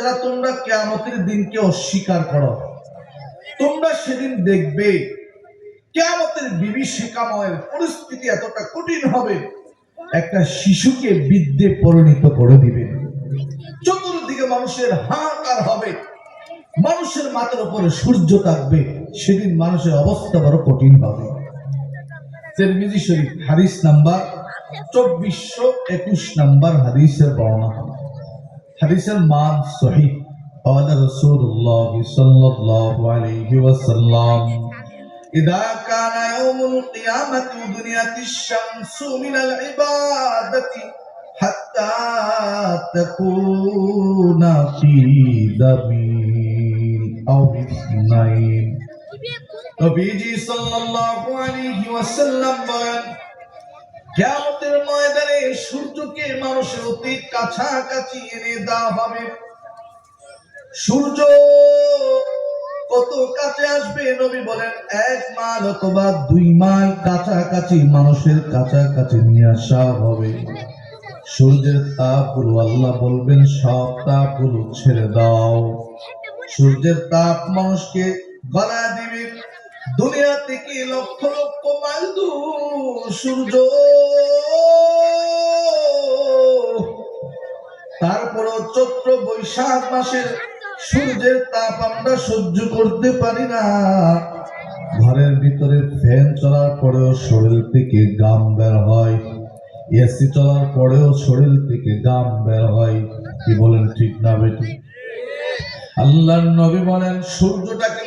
যারা তোমরা কিয়ামতের দিনকে অস্বীকার করো, তোমরা সেদিন দেখবে কিয়ামতের বিভীষিকাময় পরিস্থিতি এতটা কঠিন হবে, একটা শিশুকে বৃদ্ধে পরিণত করে দিবে। চতুর্দিকে মানুষের হাহাকার হবে, মানুষের মাথার উপরে সূর্য থাকবে, সেদিন মানুষের অবস্থা বড় কঠিন হবে। তিরমিজি শরীফ হাদিস নাম্বার 2421 নাম্বার হাদিসের বর্ণনা। হাদিসের মান সহিহ। قال رسول الله صلى الله عليه وسلم إذا كان يوم القيامة أدنيت الشمس من العبادة حتى تكون في دمين أو اثنين। নবীজি সাল্লাল্লাহু আলাইহি ওয়াসাল্লাম বলেন, কিয়ামতের ময়দানে সূর্যকে মানুষের অতি কাছাকাছি এনে দেওয়া হবে। সূর্য কত কাছে আসবে? নবী বলেন 1 মাইল অথবা 2 মাইল কাছাকাছি, মানুষের কাছাকাছি নিয়ে আসা হবে। সূর্যের তাপগুলো আল্লাহ বলবেন, সব তাপগুলো ছেড়ে দাও। সূর্যের তাপ মানুষকে গলা দিবে। দুনিয়া থেকে লক্ষ লক্ষ মাইল দূর সূর্য, তারপরও চৈত্র বৈশাখ মাসের সূর্যের তাপ আমরা সহ্য করতে পারি না। ঘরের ভিতরে ফ্যান চলার পরেও শরীর থেকে ঘাম বের হয়, এসি চলার পরেও শরীর থেকে ঘাম বের হয়। কি বলেন, ঠিক না বেটি? আল্লাহর নবী বলেন, সূর্যটাকে